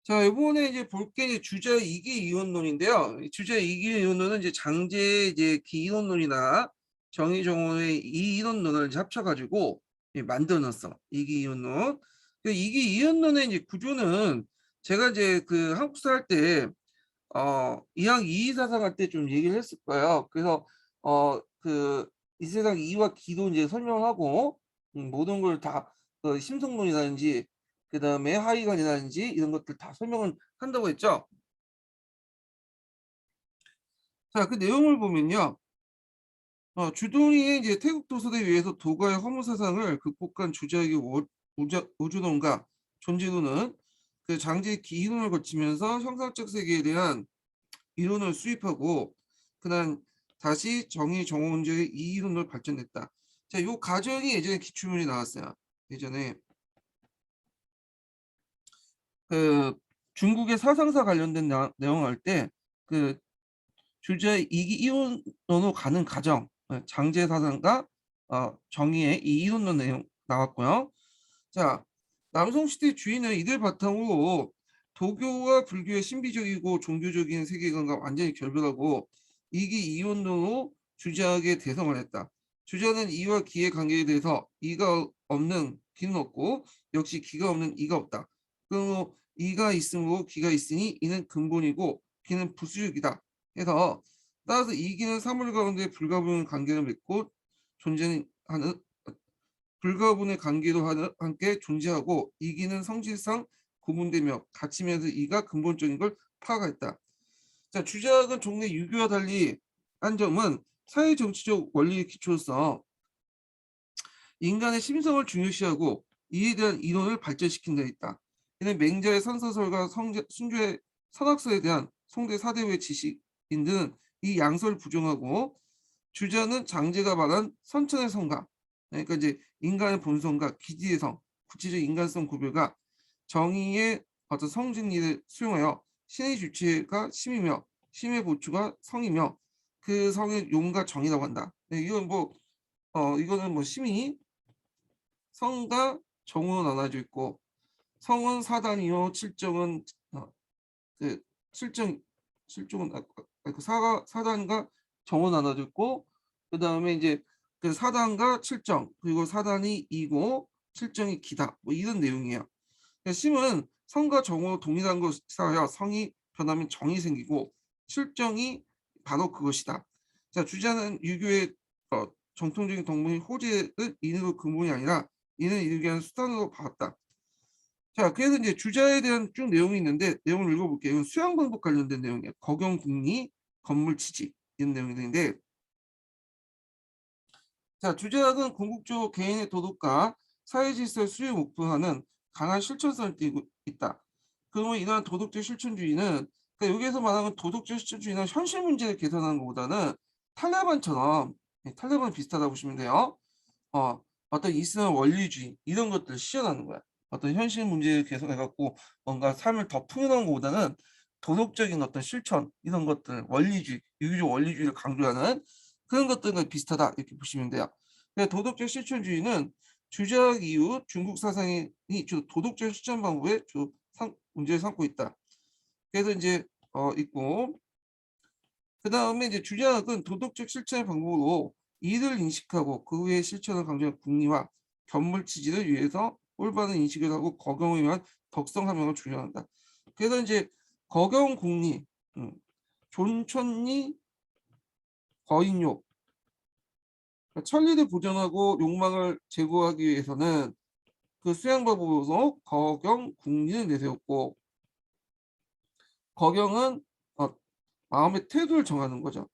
자, 이번에 이제 볼 게 이제 주자 이기 이혼론인데요. 이 주자 이기 이혼론은 이제 장제 이제 기이혼론이나 정의 정원의 이 이혼론을 이제 합쳐가지고 만들어놨어. 이기 이혼론. 그 이기 이혼론의 이제 구조는 제가 이제 그 한국사 할 때 이항 이의사상 할 때 좀 얘기를 했을 거예요. 그래서 그 이 세상 이와 기도 이제 설명하고 모든 걸 다 심성론이라든지 그다음에 하위관이라든지 이런 것들 다 설명을 한다고 했죠. 자, 그 내용을 보면요. 주동리의 이제 태국 도서에 의해서 도가의 허무 사상을 극복한 주자에게 우주론과 존재론은 그 장제 기이론을 거치면서 형상적 세계에 대한 이론을 수립하고 그다음 다시 정의 정오 문제의 이 이론으로 발전했다. 자, 요 과정이 예전에 기출문이 나왔어요. 예전에 그 중국의 사상사 관련된 내용을 할 때 그 주제 이기 이론으로 가는 과정, 장제 사상과 정의의 이 이론론 내용 나왔고요. 자, 남성시대 주인은 이들 바탕으로 도교와 불교의 신비적이고 종교적인 세계관과 완전히 결별하고 이기 이혼론으로 주자에게 대성을 했다. 주자는 이와 기의 관계에 대해서 이가 없는 기는 없고 역시 기가 없는 이가 없다. 그러므로 이가 있으므로 기가 있으니 이는 근본이고 기는 부수적이다. 해서 따라서 이기는 사물 가운데 불가분의 관계를 맺고 존재하는 불가분의 관계로 함께 존재하고 이기는 성질상 구분되며 갇히면서 이가 근본적인 걸 파악했다. 자, 주작은 종래 유교와 달리 한 점은 사회 정치적 원리에 기초로서 인간의 심성을 중요시하고 이에 대한 이론을 발전시킨 데 있다. 이는 맹자의 선서설과 순주의 선학설에 대한 송대 사대의 지식인 등은 이 양설을 부정하고 주자는 장제가 말한 선천의 성과, 그러니까 이제 인간의 본성과 기지의 성, 구체적 인간성 구별과 정의의 어떤 성질리를 수용하여 신의 주체가 심이며 심의 보초가 성이며 그 성의 용과 정이라고 한다. 네, 이건 뭐 이거는 뭐 심이 성과 정으로 나눠져 있고 성은 사단이요 칠정은 그 실정 실종은 그 사단과 정으로 나눠져 있고 그 다음에 이제 그 사단과 칠정 그리고 사단이 이고 칠정이 기다 뭐 이런 내용이에요. 심은 성과 정으로 동일한 것이하여 성이 변하면 정이 생기고 칠정이 바로 그것이다. 자, 주자는 유교의 정통적인 덕목인 호재를 인으로 근본이 아니라 이는 이루기 위한 수단으로 봤다. 자, 그래서 이제 주자에 대한 쭉 내용이 있는데 내용을 읽어볼게요. 이건 수양 방법 관련된 내용이에요. 거경 궁리, 건물 취지 이런 내용인데, 자, 주자는 궁극적으로 개인의 도덕과 사회 질서의 수립을 목표로 하는 강한 실천성을 띠고 있다. 그러면 이러한 도덕적 실천주의는 그러니까 여기에서 말하는 도덕적 실천주의는 현실 문제를 개선하는 것보다는 탈레반처럼 탈레반 비슷하다고 보시면 돼요. 어떤 이슬람 원리주의 이런 것들을 시연하는 거야. 어떤 현실 문제를 개선해갖고 뭔가 삶을 더 풍요로운 것보다는 도덕적인 어떤 실천 이런 것들 원리주의, 유교적 원리주의를 강조하는 그런 것들과 비슷하다 이렇게 보시면 돼요. 도덕적 실천주의는 주작 이후 중국 사상이 주 도덕적 실천 방법에 주 문제를 삼고 있다. 그래서 이제 있고 그 다음에 이제 주작은 도덕적 실천의 방법으로 이를 인식하고 그 후에 실천을 강조하는 궁리와 견물치지를 위해서 올바른 인식을 하고 거경을 위한 덕성함명을 중요한다. 그래서 이제 거경궁리, 존천리, 거인욕, 천리를 보존하고 욕망을 제고하기 위해서는 그 수양방법으로 거경궁리를 내세웠고 거경은 마음의 태도를 정하는 거죠.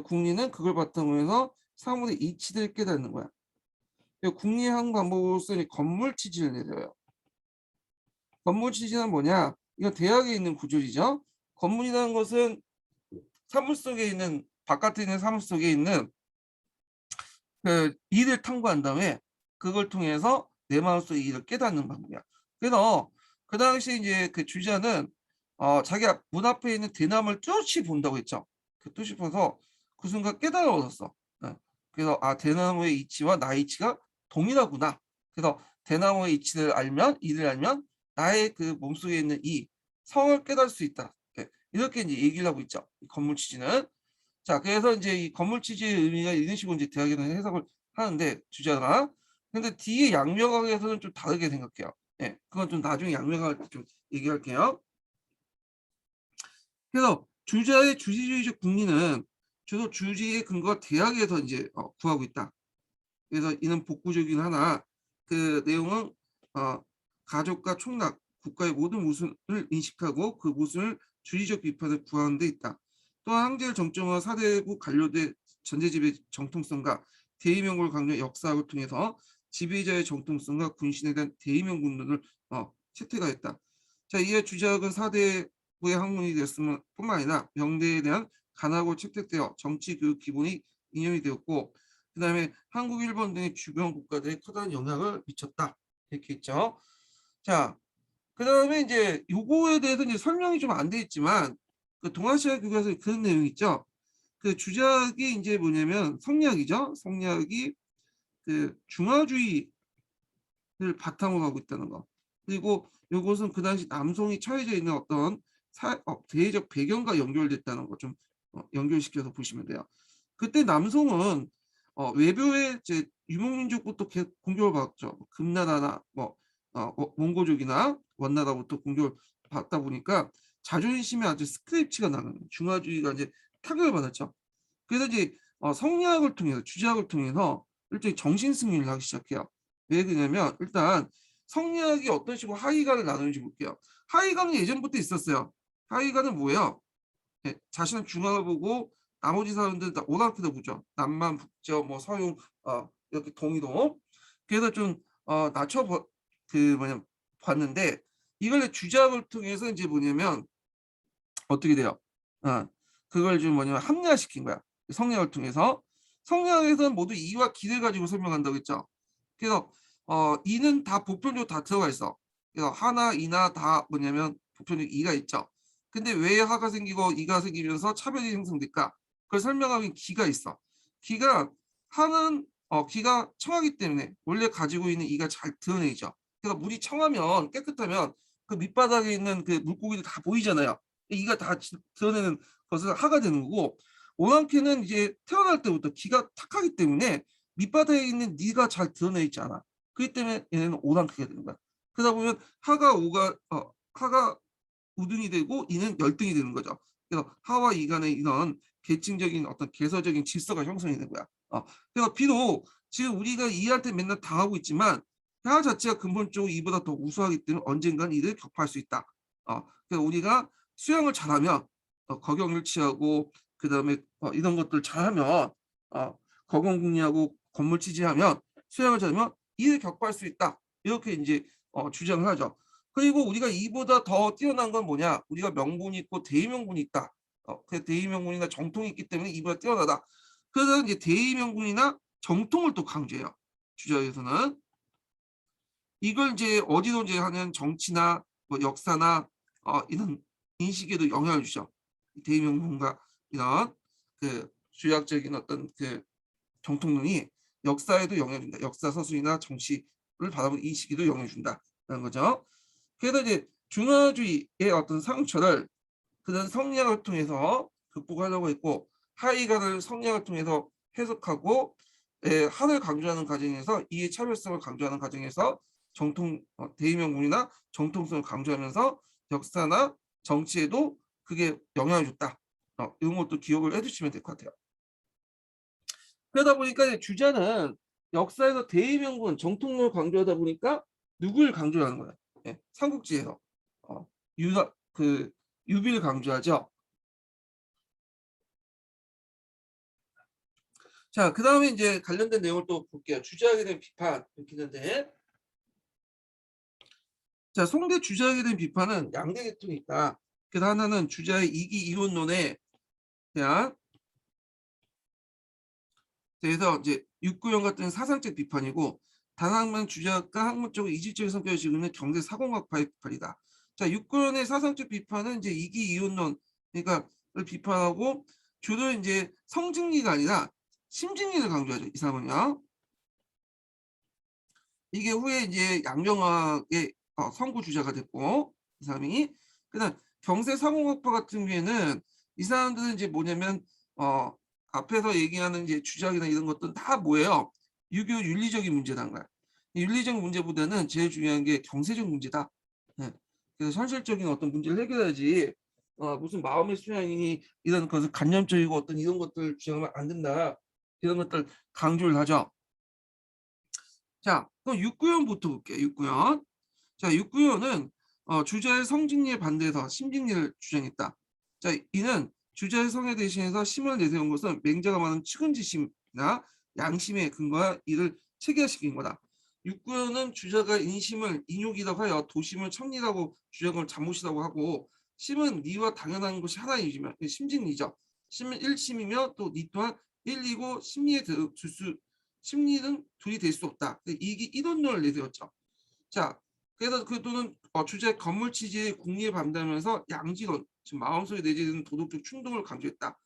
궁리는 그걸 바탕으로 해서 사물의 이치를 깨닫는 거야. 궁리의 한 방법으로서 건물 취지를 내려요. 건물 취지는 뭐냐? 이건 대학에 있는 구조이죠. 건물이라는 것은 사물 속에 있는 바깥에 있는 사물 속에 있는 그 이를 탐구한 다음에 그걸 통해서 내 마음속의 이를 깨닫는 방법이야. 그래서 그 당시 이제 그 주자는 자기가 문 앞에 있는 대나무를 뚜렷이 본다고 했죠. 그 뚜렷이 봐서 그 순간 깨달아 얻었어. 그래서 대나무의 이치와 나의 이치가 동일하구나. 그래서 대나무의 이치를 알면 이를 알면 나의 그 몸속에 있는 이 성을 깨달을 수 있다. 예, 이렇게 이제 얘기를 하고 있죠. 이 건물 취지는. 자, 그래서 이제 이 건물 취지의 의미가 이런 식으로 이제 대학에는 해석을 하는데 주자가. 근데 뒤에 양명학에서는 좀 다르게 생각해요. 예, 그건 좀 나중에 양명학할 때 좀 얘기할게요. 그래서 주자의 주시주의적 국리는 주로 주지의 근거가 대학에서 이제 구하고 있다. 그래서 이는 복구적이긴 하나 그 내용은 가족과 총락, 국가의 모든 모순을 인식하고 그 모순을 주의적 비판을 구하는 데 있다. 또한 항제를 정점화 사대부 관료대 전제지배 정통성과 대의명분을 강조한 역사학을 통해서 지배자의 정통성과 군신에 대한 대의명분론을 채택하였다. 자, 이에 주작은 사대부의 학문이 되었을 뿐만 아니라 명대에 대한 간하고 채택되어 정치 교육 기본이 인용이 되었고 그 다음에 한국, 일본 등의 주변 국가들에 커다란 영향을 미쳤다. 이렇게 있죠. 자, 그 다음에 이제 요거에 대해서 이제 설명이 좀 안 돼 있지만 그 동아시아 교과서에 그런 내용 있죠. 그 주작이 이제 뭐냐면 성리학이죠. 성리학이 그 중화주의를 바탕으로 하고 있다는 거. 그리고 요것은 그 당시 남성이 처해져 있는 어떤 대외적 배경과 연결됐다는 거 좀 연결시켜서 보시면 돼요. 그때 남성은 외교의 이제 유목민족부터 공격을 받았죠. 금나라나 몽고족이나 원나라부터 공격을 받다 보니까 자존심이 아주 스크래치가 나는 중화주의가 이제 타격을 받았죠. 그래서 이제 성리학을 통해서 주제학을 통해서 일종의 정신 승리를 하기 시작해요. 왜 그러냐면 일단 성리학이 어떤 식으로 하이가를 나누는지 볼게요. 하이가는 예전부터 있었어요. 하이가는 뭐예요? 네, 자신은 중앙을 보고 나머지 사람들 다 오랑캐도 보죠. 남만 북저 뭐 서용 이렇게 동이동. 그래서 좀 낮춰 그 뭐냐 봤는데 이걸 주작을 통해서 이제 뭐냐면 어떻게 돼요? 그걸 좀 뭐냐면 합리화시킨 거야. 성리학을 통해서. 성리학에서는 모두 이와 기를 가지고 설명한다고 했죠. 그래서 이는 다 보편적으로 다 들어가 있어. 그래서 하나, 이나 다 뭐냐면 보편적 이가 있죠. 근데 왜 하가 생기고 이가 생기면서 차별이 형성될까? 그걸 설명하면 기가 있어. 기가 하는 기가 청하기 때문에 원래 가지고 있는 이가 잘 드러내죠. 그래서 물이 청하면 깨끗하면 그 밑바닥에 있는 그 물고기들 다 보이잖아요. 이가 다 드러내는 것은 하가 되는 거고 오랑캐는 이제 태어날 때부터 기가 탁하기 때문에 밑바닥에 있는 니가 잘 드러내 있지 않아. 그렇기 때문에 얘네는 오랑캐가 되는 거야. 그러다 보면 하가 우등이 되고 이는 열등이 되는 거죠. 그래서 하와 이 간의 이런 계층적인 어떤 개서적인 질서가 형성이 되는 거야. 그래서 비록 지금 우리가 이한테 맨날 당하고 있지만 하 자체가 근본적으로 이보다 더 우수하기 때문에 언젠간 이를 격파할 수 있다. 그래서 우리가 수영을 잘하면 거경을 취하고 그 다음에 이런 것들 잘하면 거경궁리하고 건물 취지하면 수영을 잘하면 이를 격파할 수 있다. 이렇게 이제 주장을 하죠. 그리고 우리가 이보다 더 뛰어난 건 뭐냐? 우리가 명분이 있고 대의명분이 있다. 그 대의명분이나 정통이 있기 때문에 이보다 뛰어나다. 그래서 이제 대의명분이나 정통을 또 강조해요. 주장에서는 이걸 이제 어디로 이제 하는 정치나 뭐 역사나 이런 인식에도 영향을 주죠. 대의명분과 이런 그 주약적인 어떤 그 정통론이 역사에도 영향을 준다. 역사 서술이나 정치를 바라보는 이 시기도 영향을 준다라는 거죠. 그래서 이제 중화주의의 어떤 상처를 그런 성리학을 통해서 극복하려고 했고 하이가를 성리학을 통해서 해석하고 한을 강조하는 과정에서 이의 차별성을 강조하는 과정에서 정통 대의명분이나 정통성을 강조하면서 역사나 정치에도 그게 영향을 줬다. 이런 것도 기억을 해두시면 될 것 같아요. 그러다 보니까 주자는 역사에서 대의명분, 정통론을 강조하다 보니까 누구를 강조하는 거야? 삼국지에서 유비를 강조하죠. 자, 그 다음에 이제 관련된 내용을 또 볼게요. 주자에 대한 비판 이렇게 있는데, 자, 송대 주자에 대한 비판은 양대 계통이 있다. 그 하나는 주자의 이기 이론론에 대한 대해서 이제 육구형 같은 사상적 비판이고 단학만 주자가 학문적으로 이질적인 성격을 지고 있는 경제 사공학파의 비판이다. 자, 육구론의 사상적 비판은 이제 이기 이론론 그러니까 비판하고 주로 이제 성증리가 아니라 심증리를 강조하죠. 이 사람은요. 이게 후에 이제 양명학의 선구 주자가 됐고 이 사람이 그다음 경세사공학파 같은 경우에는 이 사람들은 이제 뭐냐면 앞에서 얘기하는 이제 주작이나 이런 것들은 다 뭐예요? 유교 윤리적인 문제란 거야. 윤리적 문제보다는 제일 중요한 게 경세적 문제다. 네. 그래서 현실적인 어떤 문제를 해결해야지 무슨 마음의 수양이니 이런 것을 관념적이고 어떤 이런 것들 주장하면 안 된다. 이런 것들 강조를 하죠. 자, 그럼 육구연부터 볼게요. 육구연. 자, 육구연은 주자의 성직리에 반대해서 심직리를 주장했다. 자, 이는 주자의 성에 대신해서 심을 내세운 것은 맹자가 말하는 측은지심이나 양심에 근거하 이를 체계화시킨 거다. 육구연은 주자가 인심을 인욕이라고 하여 도심을 천리라고 주장을 잘못이라고 하고 심은 리와 당연한 것이 하나이지만 심직리죠. 심은 일심이며 또 리 또한 일리고 심리에 들수 심리는 둘이 될 수 없다. 이게 이론론을 내세웠죠. 자, 그래서 그 또는 주제 건물 취지의 궁리에 반대하면서 양지론, 지금 마음속에 내재되는 도덕적 충동을 강조했다.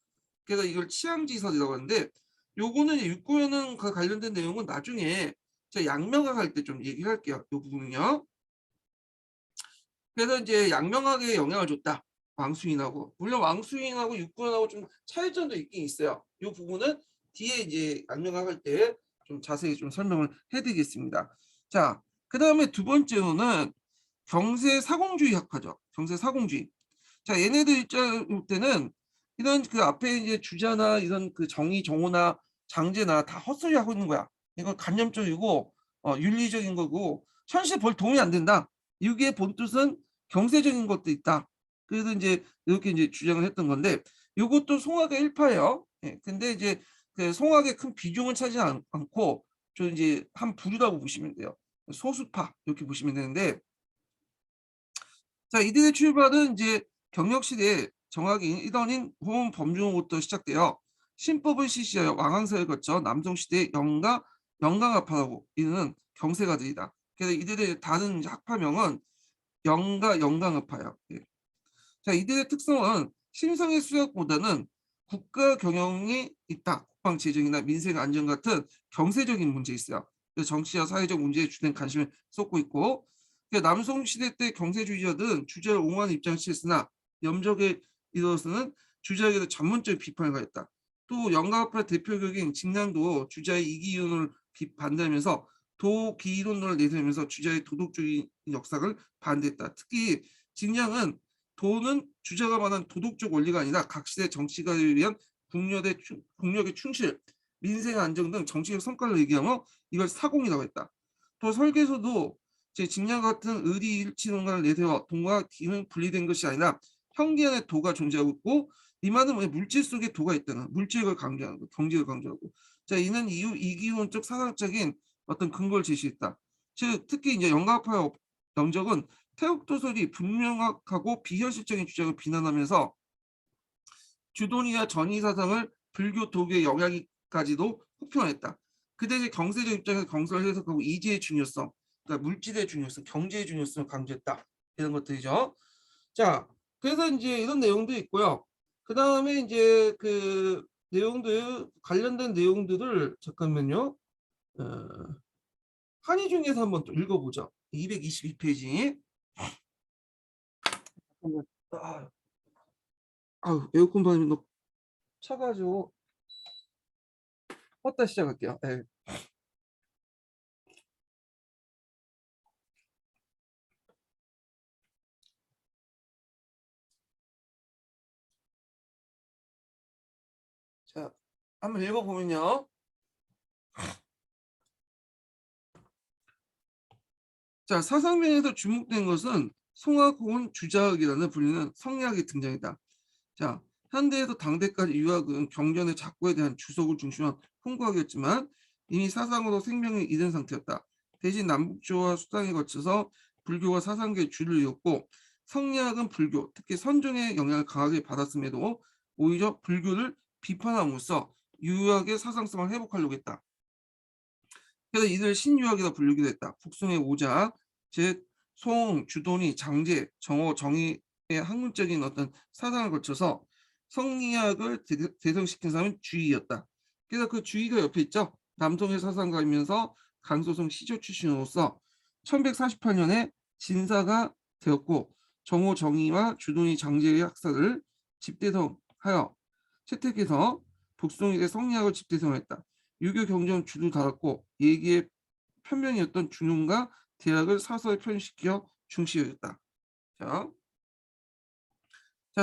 그래서 이걸 치양지설이라고 하는데 요거는 육구연은 그 관련된 내용은 나중에 제가 양명학 때 좀 얘기를 할게요. 요 부분은요. 그래서 이제 양명학에 영향을 줬다. 왕수인하고. 물론 왕수인하고 육구연하고 좀 차이점도 있긴 있어요. 요 부분은 뒤에 이제 양명학 때 좀 자세히 좀 설명을 해드리겠습니다. 자, 그 다음에 두 번째로는 경세사공주의 학파죠. 경세사공주의. 자, 얘네들 입장 때는 이런 그 앞에 이제 주자나 이런 그 정의, 정오나 장제나 다 헛소리 하고 있는 거야. 이건 관념적이고 윤리적인 거고 현실에 별 도움이 안 된다. 이게 본뜻은 경세적인 것도 있다. 그래서 이제 이렇게 이제 주장을 했던 건데 이것도 송학의 일파예요. 예, 근데 이제 그 송학의 큰 비중을 차지하지 않고 좀 이제 한 부류라고 보시면 돼요. 소수파 이렇게 보시면 되는데 자, 이들의 출발은 이제 경력시대에 정학인 이단인 호원 범중으로부터 시작되어 신법을 실시하여 왕왕사를 거쳐 남성시대의 영강학파라고 이르는 경세가들이다. 그래서 이들의 다른 학파명은 영강학파예요. 예. 자, 이들의 특성은 심성의 수역보다는 국가 경영이 있다. 국방 재정이나 민생 안전 같은 경세적인 문제에 있어요. 정치와 사회적 문제에 주된 관심을 쏟고 있고 남성 시대 때 경세주의자들은 주자를 옹호하는 입장을 취했으나 염적에 이르러서는 주자에게 대해 전문적인 비판을 가했다. 또 영가학파 대표격인 직량도 주자의 이기론을 반대하면서 도기이론론을 내세우면서 주자의 도덕주의 역사를 반대했다. 특히 직량은 도는 주자가 말한 도덕적 원리가 아니라 각 시대 정치가에 위한 국력의 충실, 민생 안정 등 정치적 성과를 얘기하며 이걸 사공이라고 했다. 또 설계서도 제 직량 같은 의리일치론가를 내세워 동과 기는 분리된 것이 아니라 형기 안에 도가 존재하고 있고 이 말은 물질 속에 도가 있다는 물질을 강조하는 거, 경제를 강조하고 자 이는 이후 이기론적 사상적인 어떤 근거를 제시했다. 즉 특히 이제 영가파의 영적은 태국도설이 분명하고 비현실적인 주장을 비난하면서 주도니와 전위사상을 불교 도교의 영향까지도 혹평했다. 그때 경세적 입장에서 경서를 해석하고 이지의 중요성, 그러니까 물질의 중요성, 경제의 중요성을 강조했다. 이런 것들이죠. 자, 그래서 이제 이런 내용도 있고요. 그 다음에 이제 그 내용들 관련된 내용들을 잠깐만요. 한의 중에서 한번 또 읽어보죠. 222페이지. 에어컨 바람이 너무 차가지고 껐다 시작할게요. 네. 자, 한번 읽어보면요. 자, 사상면에서 주목된 것은 송학 혹은 주자학이라는 불리는 성리학의 등장이다. 자, 현대에서 당대까지 유학은 경전의 작고에 대한 주석을 중심한 홍보학이었지만 이미 사상으로 생명을 잃은 상태였다. 대신 남북조와 수당에 거쳐서 불교가 사상계의 주를 이었고 성리학은 불교, 특히 선종의 영향을 강하게 받았음에도 오히려 불교를 비판함으로써 유학의 사상성을 회복하려고 했다. 그래서 이들 신유학이라 부르기도 했다. 북송의 오자, 즉 송, 주도니, 장제, 정오, 정의의 학문적인 어떤 사상을 거쳐서 성리학을 대성시킨 사람은 주의였다. 그래서 그 주의가 옆에 있죠. 남성의 사상가이면서 강소성 시조 출신으로서 1148년에 진사가 되었고 정호 정의와 주돈이 장제의 학사를 집대성하여 채택해서 북송일의 성리학을 집대성했다. 유교 경전 주도 달았고 예기의 편명이었던 중용과 대학을 사서에 편식시켜 중시했다. 자,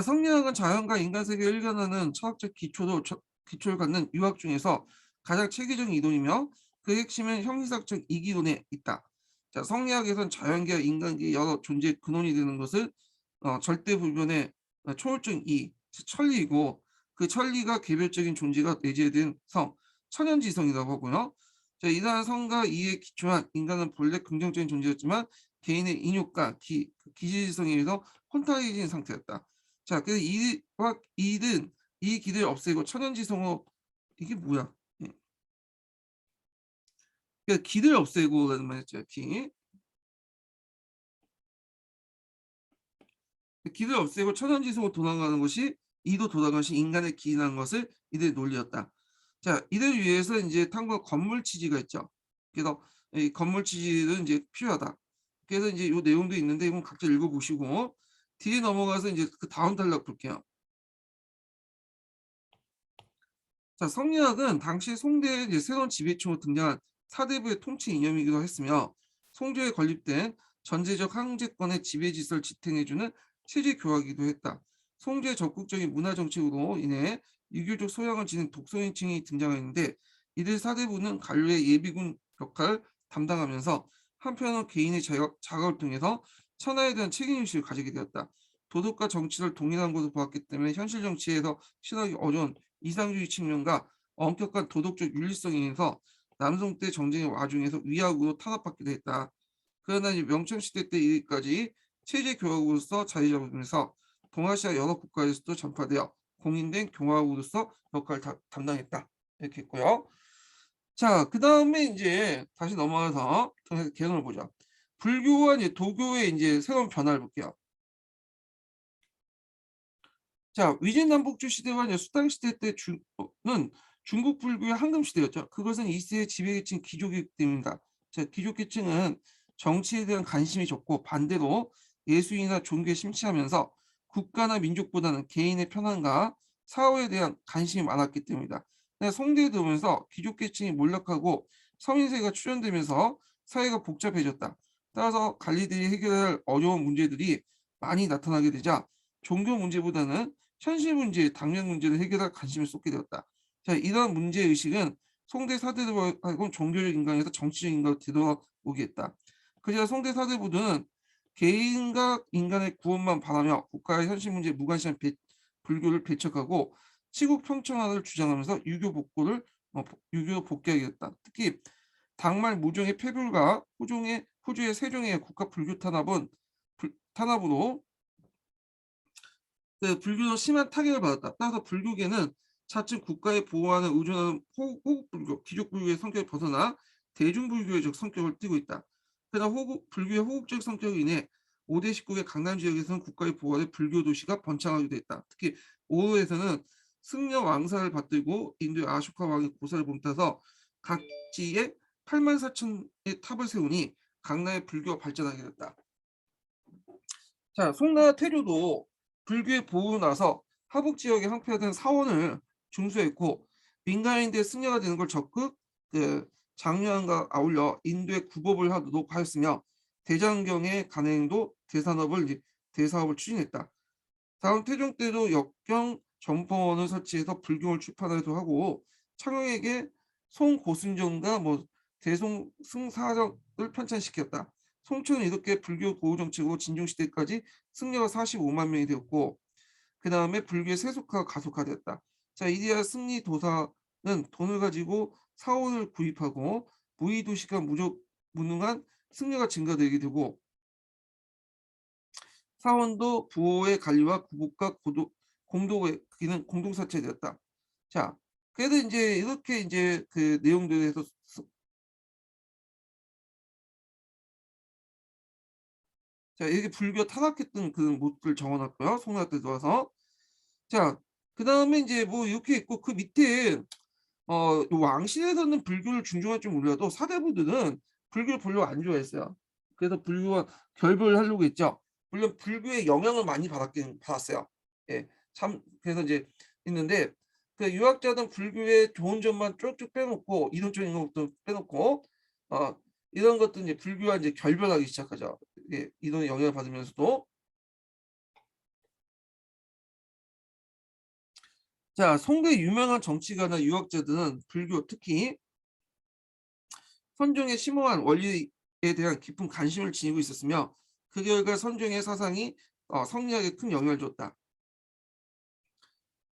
성리학은 자연과 인간 세계를 일견하는 철학적 기초를 갖는 유학 중에서 가장 체계적인 이론이며 그 핵심은 형이상적 이기론에 있다. 자, 성리학에서는 자연계와 인간계의 여러 존재의 근원이 되는 것을 절대불변의 초월적 천리이고 그 천리가 개별적인 존재가 내재된 천연지성이라고 하고요. 자, 이러한 성과 이에 기초한 인간은 본래 긍정적인 존재였지만 개인의 인욕과 기질성에 의해서 혼탁해진 상태였다. 자, 그래서 이든 이 기를 없애고 천연지성으로 이게 뭐야? 예. 그러니까 기를 없애고라는 말이죠. 기를 없애고 천연지성으로 돌아가는 것이 이도 돌아가는 것이 인간의 기인한 것을 이들의 논리였다. 자, 이를 위해서 이제 탐구 건물 취지가 있죠. 그래서 이 건물 취지는 이제 필요하다. 그래서 이제 이 내용도 있는데 이건 각자 읽어보시고 뒤에 넘어가서 이제 그 다음 단락 볼게요. 자, 성리학은 당시 송대의 이제 새로운 지배층으로 등장한 사대부의 통치 이념이기도 했으며 송조에 건립된 전제적 황제권의 지배 질서를 지탱해주는 체제 교화이기도 했다. 송조의 적극적인 문화 정책으로 인해 유교적 소양을 지닌 독서인층이 등장했는데 이들 사대부는 관료의 예비군 역할을 담당하면서 한편으로 개인의 자각을 통해서 천하에 대한 책임의식을 가지게 되었다. 도덕과 정치를 동일한 것으로 보았기 때문에 현실 정치에서 실현하기 어려운 이상주의 측면과 엄격한 도덕적 윤리성에 의해서 남성 때 정쟁의 와중에서 위약으로 탄압받기도 했다. 그러나 명청시대 때 이르기까지 체제 교학으로서 자리 잡으면서 동아시아 여러 국가에서도 전파되어 공인된 교학으로서 역할을 담당했다. 이렇게 했고요. 자, 그 다음에 이제 다시 넘어가서 개론을 보자. 불교와 이제 도교의 이제 새로운 변화를 볼게요. 자, 위진남북조 시대와 이제 수당 시대 때는 중국 불교의 황금 시대였죠. 그것은 이세의 지배계층 귀족이기 때문입니다. 자, 귀족계층은 정치에 대한 관심이 적고 반대로 예술이나 종교에 심취하면서 국가나 민족보다는 개인의 편안과 사회에 대한 관심이 많았기 때문이다. 송대에 들어오면서 귀족계층이 몰락하고 서민세가 출현되면서 사회가 복잡해졌다. 따라서 관리들이 해결할 어려운 문제들이 많이 나타나게 되자 종교 문제보다는 현실 문제, 당면 문제를 해결할 관심을 쏟게 되었다. 자, 이러한 문제 의식은 송대 사대부하고 종교적 인간에서 정치적 인간으로 되돌아오게 했다. 그러자 송대 사대부들은 개인과 인간의 구원만 바라며 국가의 현실 문제에 무관심한 불교를 배척하고 치국 평천화를 주장하면서 유교 복귀하게 됐다. 특히 당말 무종의 폐불과 후주의 세종의 국가 불교 탄압으로 불교는 심한 타격을 받았다. 따라서 불교계는 차츰 국가의 보호하는 의존하는 호국불교, 귀족불교의 성격을 벗어나 대중불교의 성격을 띠고 있다. 그러나 불교의 호국적 성격으로 인해 5대 19개 강남 지역에서는 국가의 보호하는 불교 도시가 번창하게 됐다. 특히 오호에서는 승려 왕사를 받들고 인도의 아쇼카 왕의 고사를 본따서 각지에 8만 4천의 탑을 세우니 강남의 불교가 발전하게 됐다. 자, 송나라 태조도 불교의 보호 나서 하북 지역에 항폐화된 사원을 중수했고 민간인들의 승려가 되는 걸 적극 장려함과 아울러 인도에 구법을 하도록 하였으며 대장경의 간행도 대사업을 추진했다. 다음 태종 때도 역경 정포원을 설치해서 불교를 출판하기도 하고 창영에게 송고순정과 대송승사적을 편찬시켰다. 송초는 이렇게 불교 보호 정책으로 진종시대까지 승려가 45만 명이 되었고 그 다음에 불교의 세속화가 가속화되었다. 자, 이리야 승리 도사는 돈을 가지고 사원을 구입하고 무의도시가 무능한 승려가 증가되게 되고 사원도 부호의 관리와 구복과 공도의 기능 공동사체되었다. 자, 그래도 이제 이렇게 이제 그 내용들에서 자, 이렇게 불교 타락했던 그 모습을 적어놨고요. 송나라 때 들어와서. 자, 그 다음에 이제 뭐 이렇게 있고 그 밑에 왕실에서는 불교를 중종할 줄 몰라도 사대부들은 불교를 별로 안 좋아했어요. 그래서 불교와 결별을 하려고 했죠. 물론 불교의 영향을 많이 받았긴 받았어요. 예. 참 그래서 이제 있는데 그 유학자는 불교의 좋은 점만 쭉쭉 빼놓고 이론적인 것도 빼놓고 이런 것도 이제 불교와 이제 결별하기 시작하죠. 예. 이론의 영향을 받으면서도. 자, 송대 유명한 정치가나 유학자들은 불교 특히 선종의 심오한 원리에 대한 깊은 관심을 지니고 있었으며 그 결과 선종의 사상이 성리학에 큰 영향을 줬다.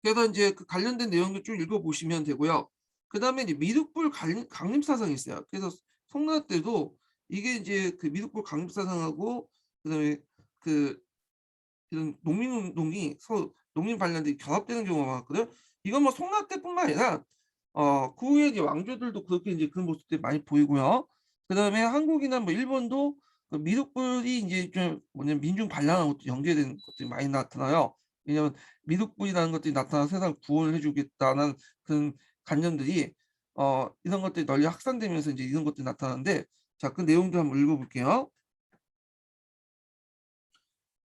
그래서 이제 그 관련된 내용을 쭉 읽어보시면 되고요. 그다음에 이제 미륵불 강림 사상이 있어요. 그래서 송나라 때도 이게 이제 그 미륵불 강림 사상하고 그다음에 그 이런 농민운동이 서로 농민 반란들이 결합되는 경우가 많았거든요. 이건 뭐 송나라 때뿐만 아니라 그 후에 이제 왕조들도 그렇게 이제 그런 모습들이 많이 보이고요. 그다음에 한국이나 뭐 일본도 그 미륵불이 이제 좀 뭐냐면 민중 반란하고 또 연계되는 것들이 많이 나타나요. 왜냐하면 미륵불이라는 것들이 나타나서 세상을 구원을 해주겠다는 그런 관념들이 이런 것들이 널리 확산되면서 이제 이런 것들이 나타나는데 자, 그 내용도 한번 읽어볼게요.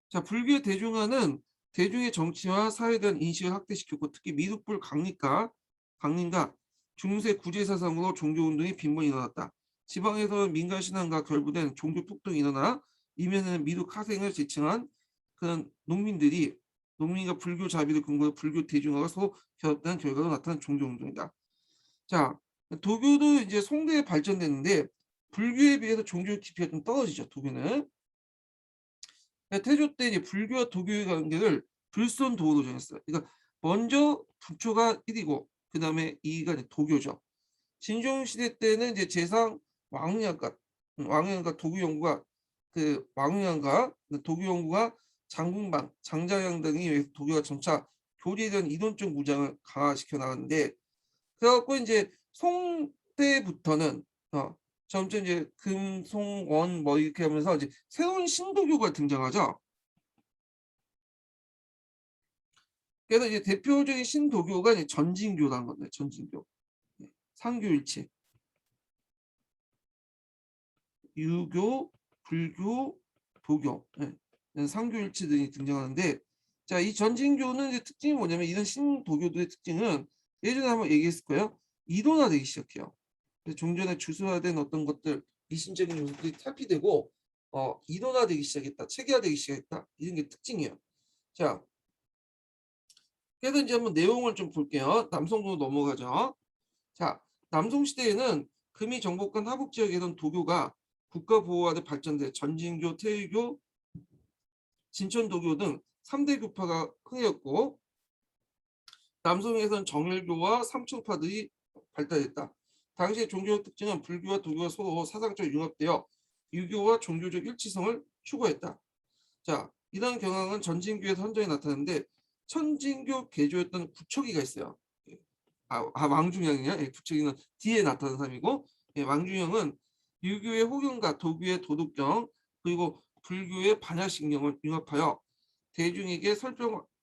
자, 불교의 대중화는 대중의 정치와 사회에 대한 인식을 확대시켰고 특히 미륵불 강림과 중세 구제 사상으로 종교 운동이 빈번히 일어났다. 지방에서 민간 신앙과 결부된 종교 폭동이 일어나 이면에는 미륵 하생을 지칭한 그런 농민과 불교 자비를 근거로 불교 대중화가 서로 결합된 결과로 나타난 종교 운동이다. 자, 도교도 이제 송대에 발전됐는데 불교에 비해서 종교 깊이가 좀 떨어지죠. 도교는. 태조 때 이제 불교와 도교의 관계를 불손도로 정했어요. 그러니까 먼저 부처가 1이고 그다음에 2가 이제 도교죠. 진종 시대 때는 이제 제상 왕후양가 도교연구가 그 왕후양가 도교연구가 장궁방 장자양 등이 도교가 점차 교리에 대한 이론적 무장을 강화시켜 나갔는데 그래갖고 이제 송 때부터는 점점 이제 금송원 뭐 이렇게 하면서 이제 새로운 신도교가 등장하죠. 그래서 이제 대표적인 신도교가 이제 전진교라는 건데 전진교, 상교일치, 유교, 불교, 도교, 상교일치 등이 등장하는데 자, 이 전진교는 이제 특징이 뭐냐면 이런 신도교들의 특징은 예전에 한번 얘기했을 거예요. 이론화되기 시작해요. 그래서 종전에 주술화된 어떤 것들 미신적인 요소들이 탈피되고 이론화되기 시작했다, 체계화되기 시작했다 이런 게 특징이에요. 자, 그래서 이제 한번 내용을 좀 볼게요. 남성으로 넘어가죠. 자, 남송 시대에는 금이 정복한 하북 지역에는 도교가 국가 보호하되 발전돼 전진교, 태유교, 진천도교 등 3대 교파가 흥했고 남송에서는 정일교와 삼총파들이 발달했다. 당시의 종교적 특징은 불교와 도교가 서로 사상적 융합되어 유교와 종교적 일치성을 추구했다. 자, 이런 경향은 전진교에서 현저히 나타나는데 천진교 개조였던 구척이가 있어요. 왕중형이냐? 예, 구척이는 뒤에 나타난 사람이고 왕중형은 유교의 호경과 도교의 도덕경 그리고 불교의 반야신경을 융합하여 대중에게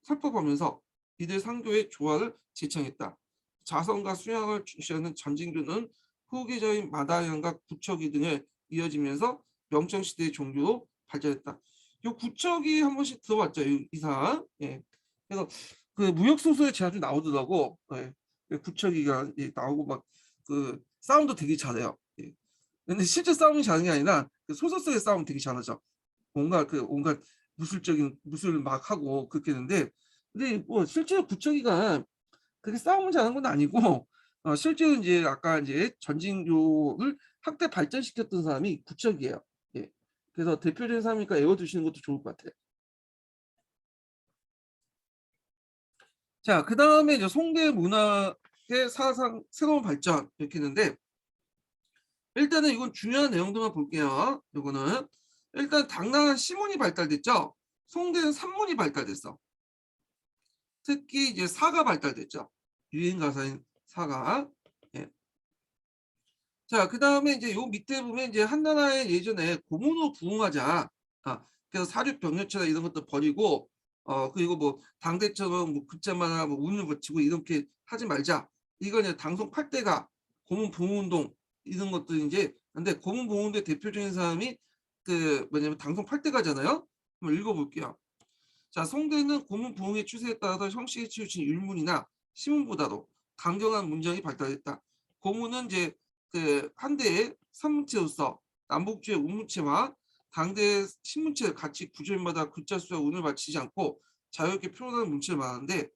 설법하면서 이들 상교의 조화를 제창했다. 자성과 수양을 중시하는 전진교는 후계자인 마다양과 구척이 등을 이어지면서 명청시대의 종교로 발전했다. 요 구척이 한 번씩 들어봤죠, 이 사람. 예. 그래서 그 무역 소설에 자주 나오더라고. 예. 구척이가 나오고 막 그 싸움도 되게 잘해요. 예. 근데 실제 싸움이 잘하는 게 아니라 그 소설 속의 싸움 되게 잘하죠. 온갖 무술 막 하고 그렇게 했는데 근데 뭐 실제로 구척이가 그렇게 싸움을 잘하는 건 아니고 실제로 이제 아까 이제 전진교를 학대 발전시켰던 사람이 구척이에요. 예. 그래서 대표적인 사람이니까 외워두시는 것도 좋을 것 같아요. 자, 그 다음에 이제 송대 문학의 사상 새로운 발전 이렇게 했는데 일단은 이건 중요한 내용들만 볼게요. 이거는 일단 당나라 시문이 발달됐죠. 송대는 산문이 발달됐어. 특히 이제 사가 발달됐죠. 유행 가사인 사가. 예. 자, 그 다음에 이제 요 밑에 보면 이제 한나라의 예전에 고문으로 부흥하자. 그래서 사륙 병력체나 이런 것도 버리고 그리고 뭐 당대처럼 뭐 급자마나 뭐 운을 거치고 이렇게 하지 말자. 이건 이제 당송 8대가 고문 부흥운동 이런 것들 이제 근데 고문 부흥운동의 대표적인 사람이 그 뭐냐면 당송 8대가잖아요. 한번 읽어볼게요. 자, 송대는 고문 부흥의 추세에 따라서 형식에 치우친 율문이나 시문보다도 강경한 문장이 발달했다. 고문은 이제 그 한대의 산문체로서 남북주의 운문체와 당대의 신문체를 같이 구절마다 글자 수와 운을 맞추지 않고 자유롭게 표현하는 문체를 말하는데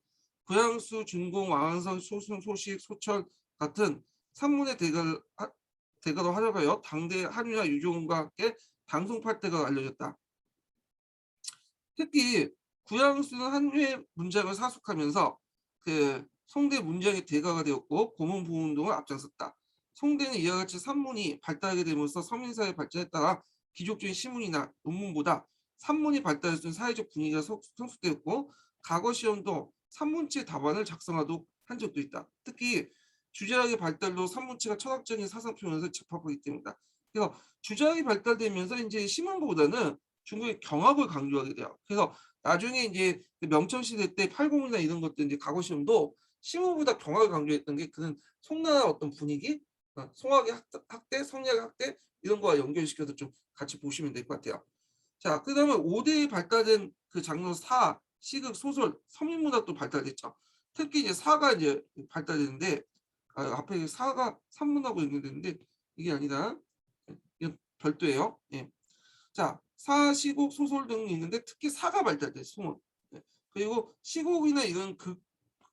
구양수, 준공, 왕한성, 소순, 소식, 소철 같은 산문의 대가로 활약하여 당대 한유와 유종과 함께 당송팔대가 알려졌다. 특히 구양수는 한유의 문장을 사속하면서 그 송대 문장의 대가가 되었고 고문 부운동을 앞장섰다. 송대는 이와 같이 산문이 발달하게 되면서 서민사회 발전에 따라 기족적인 시문이나 논문보다 산문이 발달했던 사회적 분위기가 성숙되었고 과거 시험도 산문체 답안을 작성하도록 한 적도 있다. 특히 주제학의 발달로 산문체가 철학적인 사상 표현에서 접합하기 때문이다. 그래서 주제학이 발달되면서 이제 시문보다는 중국의 경학을 강조하게 돼요. 그래서 나중에 이제 명청 시대 때 팔공이나 이런 것들 이제 과거 시험도 시문보다 경학을 강조했던 게 그는 송나라 어떤 분위기, 송학의 학대, 성리학의 학대 이런 거와 연결시켜서 좀 같이 보시면 될 것 같아요. 자, 그다음에 5대에 발달된 그 장르 사, 시극, 소설, 서민문학도 발달됐죠. 특히 이제 사가 이제 발달되는데 앞에 사가 산문하고 연결되는데 이게 아니다. 이건 별도예요. 예. 자, 사, 시곡, 소설 등이 있는데 특히 사가 발달돼 소문. 네. 그리고 시곡이나 이런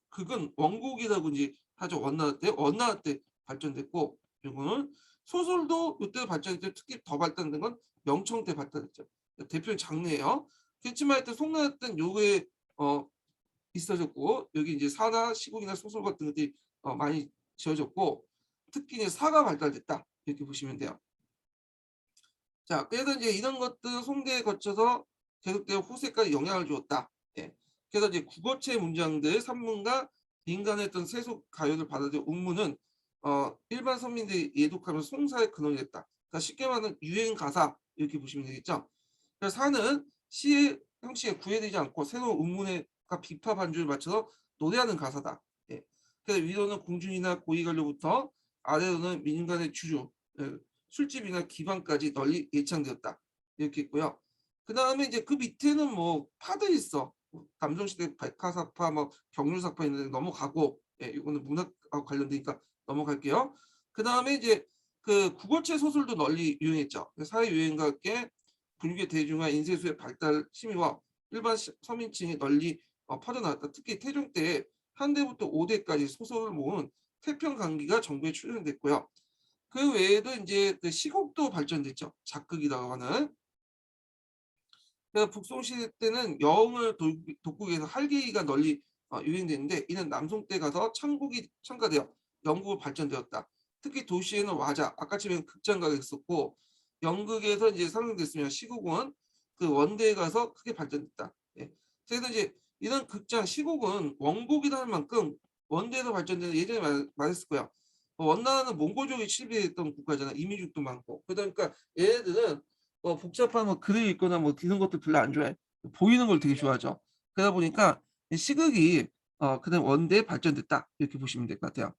극은 원곡이라고 이제 하죠. 원나라 때 발전됐고, 이거는 소설도 이때 발전했죠. 특히 더 발달된 건 명청 때 발달했죠. 대표 장르예요. 그렇지만 하여튼 송나라 때는 요게 있어졌고 여기 이제 사나 시곡이나 소설 같은 것들이 많이 지어졌고 특히 이제 사가 발달됐다 이렇게 보시면 돼요. 자, 그래서 이제 이런 것들은 송대에 거쳐서 계속되어 후세까지 영향을 주었다. 예. 그래서 이제 국어체 문장들, 산문과 민간의 어떤 세속 가요를 받아들여 운문은 일반 서민들이 예독하면서 송사의 근원이 됐다. 그러니까 쉽게 말하면 유행 가사 이렇게 보시면 되겠죠. 그래서 사는 시의 형식에 구애되지 않고 새로운 운문과 비파 반주를 맞춰서 노래하는 가사다. 예. 그래서 위로는 공중이나 고위관료부터 아래로는 민간의 주주, 예. 술집이나 기방까지 널리 예창되었다. 이렇게 있고요. 그 다음에 이제 그 밑에는 뭐 파들이 있어. 감성시대 백화사파, 뭐 경륜사파 있는데 넘어가고, 예, 이거는 문학하고 관련되니까 넘어갈게요. 그 다음에 이제 그 국어체 소설도 널리 유행했죠. 사회 유행과 함께 불교 대중화 인쇄수의 발달 심의와 일반 서민층에 널리 퍼져나왔다. 특히 태종 때 한 대부터 5대까지 소설을 모은 태평강기가 정부에 출연됐고요. 그 외에도 이제 그 시곡도 발전됐죠. 작극이라고 하는. 그래서 북송시대 때는 여흥을 돕기 위해서 할기가 널리 유행됐는데 이는 남송 때 가서 창곡이 첨가되어 연극으로 발전되었다. 특히 도시에는 와자, 아까처럼 극장가가 있었고 연극에서 이제 상영됐으면 시곡은 그 원대에 가서 크게 발전됐다. 예. 그래서 이제 이런 극장 시곡은 원곡이라 할 만큼 원대에서 발전되는 예전에 말했을 거야. 원나라는 몽골족이 지배했던 국가잖아. 이민족도 많고. 그러니까 얘네들은 복잡한 뭐 글을 읽거나 뭐 이런 것도 별로 안 좋아해. 보이는 걸 되게 좋아하죠. 그러다 보니까 시극이 그다음 원대에 발전됐다 이렇게 보시면 될 것 같아요.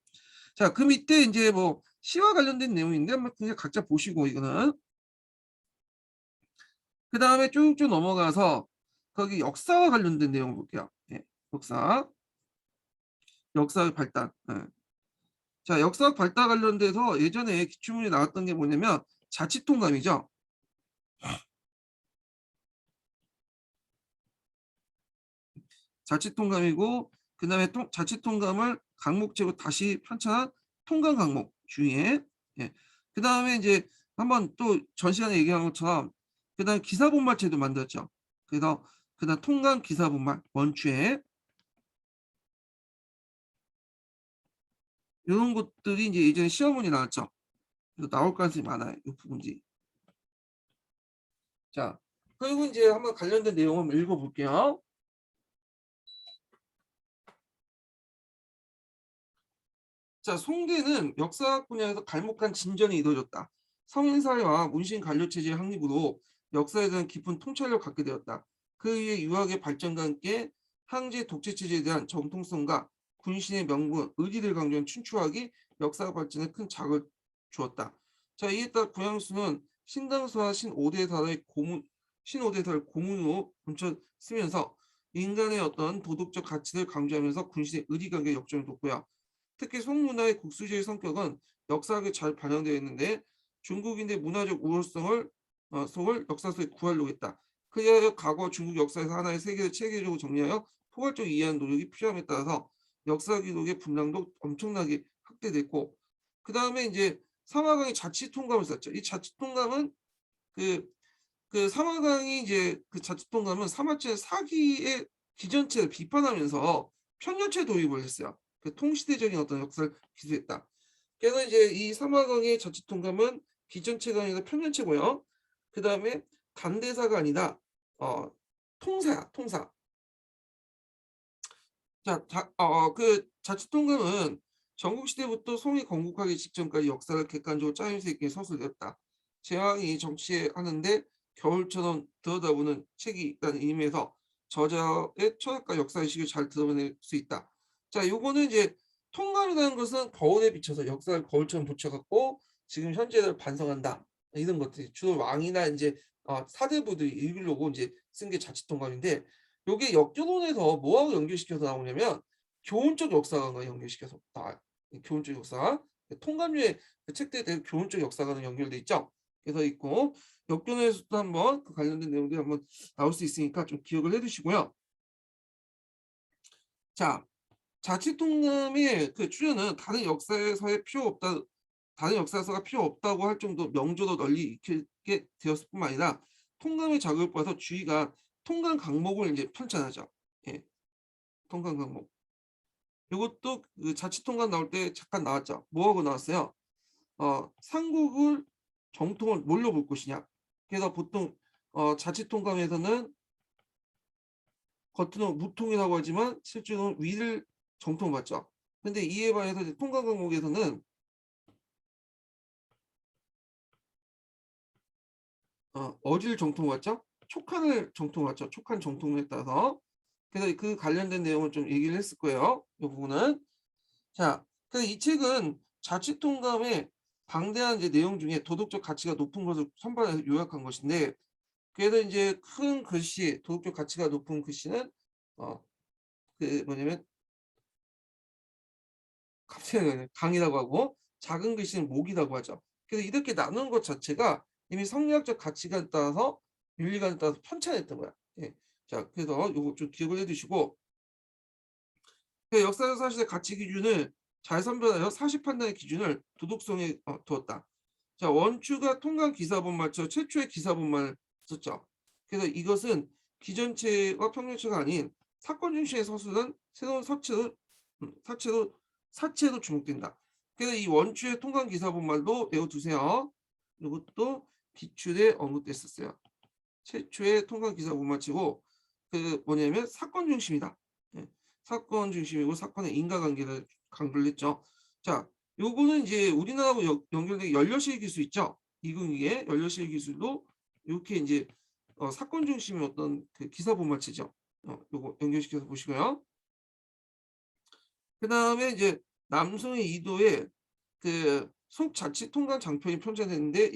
자, 그 밑에 이제 뭐 시와 관련된 내용인데 한번 그냥 각자 보시고 이거는 그 다음에 쭉쭉 넘어가서 거기 역사와 관련된 내용을 볼게요. 예, 역사의 발달. 예. 자, 역사학 발달 관련돼서 예전에 기출문제 나왔던 게 뭐냐면 자치통감이죠. 자치통감이고 그다음에 자치통감을 강목제로 다시 편찬한 통감 강목 주의에. 예. 그다음에 이제 한번 또 전 시간에 얘기한 것처럼 그다음에 기사본말제도 만들었죠. 그래서 그다음 통감 기사본말 원추에 이런 것들이 이제 예전에 시험문이 나왔죠. 그래서 나올 가능성이 많아요. 이 부분이. 자, 그리고 이제 한번 관련된 내용 한번 읽어볼게요. 자, 송대는 역사학 분야에서 갈목한 진전이 이루어졌다. 성인사회와 문신 관료체제의 확립으로 역사에 대한 깊은 통찰력을 갖게 되었다. 그 이후에 유학의 발전과 함께 황제 독재체제에 대한 정통성과 군신의 명분, 의리를 강조한 춘추학이 역사 발전에 큰 자극을 주었다. 자, 이에 따라 구양수는 신당수와 신오대 사의 고문, 신오대사를 고문으로 훔쳐 쓰면서 인간의 어떤 도덕적 가치를 강조하면서 군신의 의리관계 역점을 뒀고요. 특히 송문화의 국수주의 성격은 역사학에 잘 반영되어 있는데 중국인의 문화적 우월성을 속을 역사 속에 구하려고 했다. 그리하여 과거 중국 역사에서 하나의 세계를 체계적으로 정리하여 포괄적으로 이해하는 노력이 필요함에 따라서 역사 기록의 분량도 엄청나게 확대됐고, 그 다음에 이제 사마강이 자치 통감을 썼죠. 이 자치 통감은 사마강이 이제 그 자치 통감은 사마천의 사기의 기전체를 비판하면서 편년체 도입을 했어요. 그 통시대적인 어떤 역사를 기술했다. 그래서 이제 이 사마강의 자치 통감은 기전체가 아니라 편년체고요. 그 다음에 단대사가 아니라 통사야, 통사. 자, 그 자치통감은 전국시대부터 송이 건국하기 직전까지 역사를 객관적으로 짜임새 있게 서술했다. 제왕이 정치하는데 겨울처럼 들여다보는 책이 있다는 의미에서 저자의 철학과 역사의식을 잘 드러낼 수 있다. 자, 요거는 이제 통감이라는 것은 거울에 비춰서 역사를 거울처럼 붙여갖고 지금 현재를 반성한다. 이런 것들이 주로 왕이나 이제 사대부들이 읽으려고 이제 쓴 게 자치통감인데, 요게 역교론에서 뭐하고 연결시켜서 나오냐면 교훈적 역사관과 연결시켜서 나와요. 교훈적 역사, 통감류의 책들에 대해 교훈적 역사관은 연결돼 있죠. 그래서 있고 역교론에서도 한번 그 관련된 내용들이 한번 나올 수 있으니까 좀 기억을 해두시고요. 자, 자치통감의 그 출연은 다른 역사에서의 필요 없다, 다른 역사서가 필요 없다고 할 정도 명조로 널리 익히게 되었을 뿐만 아니라 통감의 자극을 받아서 주의가 통감 강목을 이제 편찬하죠. 예, 통감 강목. 이것도 그 자치통감 나올 때 잠깐 나왔죠. 뭐하고 나왔어요? 삼국을 정통을 뭘로 볼 것이냐. 그래서 보통 자치통감에서는 겉으로 무통이라고 하지만 실제로는 위를 정통받죠. 근데 이에 반해서 통감 강목에서는 어디를 정통받죠? 촉한을 정통받죠. 촉한 정통에 따라서. 그래서 그 관련된 내용을 좀 얘기를 했을 거예요. 이 부분은. 자, 그래서 이 책은 자치통감의 방대한 이제 내용 중에 도덕적 가치가 높은 것을 선발해서 요약한 것인데, 그래서 이제 큰 글씨, 도덕적 가치가 높은 글씨는 그 뭐냐면 갑자기 강이라고 하고, 작은 글씨는 목이라고 하죠. 그래서 이렇게 나누는 것 자체가 이미 성리학적 가치관에 따라서 윤리관에 따라서 편찬했던 거야. 예. 자, 그래서 요거 좀 기억을 해두시고, 그 역사적 사실의 가치 기준을 잘 선별하여 사실 판단의 기준을 도덕성에 두었다. 자, 원추가 통감 기사본말처 최초의 기사본말을 썼죠. 그래서 이것은 기전체와 평균체가 아닌 사건 중심의 서술은 새로운 사체로 주목된다. 그래서 이 원추의 통감 기사본말도 외워두세요. 이것도 기출에 언급됐었어요. 최초의 통감 기사본말치고 그 뭐냐면 사건 중심이다. 예. 사건 중심이고 사건의 인과관계를 강조를 했죠. 자, 요거는 이제 우리나라하고 연결된 연료실 기술 있죠. 이궁이의 연료실 기술도 이렇게 이제 사건 중심의 어떤 그 기사 본말치죠. 요거 연결시켜서 보시고요. 그 다음에 이제 남성의 이도에 그 속자치통감 장편이 편찬됐는데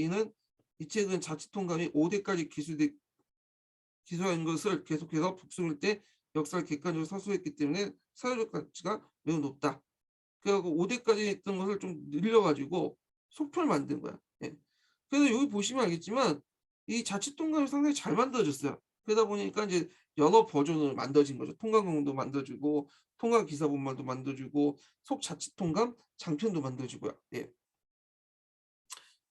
이 책은 자치통감이 5대까지 기소한 것을 계속해서 북송할 때 역사를 객관적으로 서술했기 때문에 사회적 가치가 매우 높다. 그래갖고 5대까지 했던 것을 좀 늘려가지고 속편을 만든 거야. 예. 그래서 여기 보시면 알겠지만 이 자칫 통감이 상당히 잘 만들어졌어요. 그러다 보니까 이제 여러 버전을 만들어진 거죠. 통감공도 만들어주고 통감 기사본말도 만들어주고 속자칫 통감 장편도 만들어주고요. 예.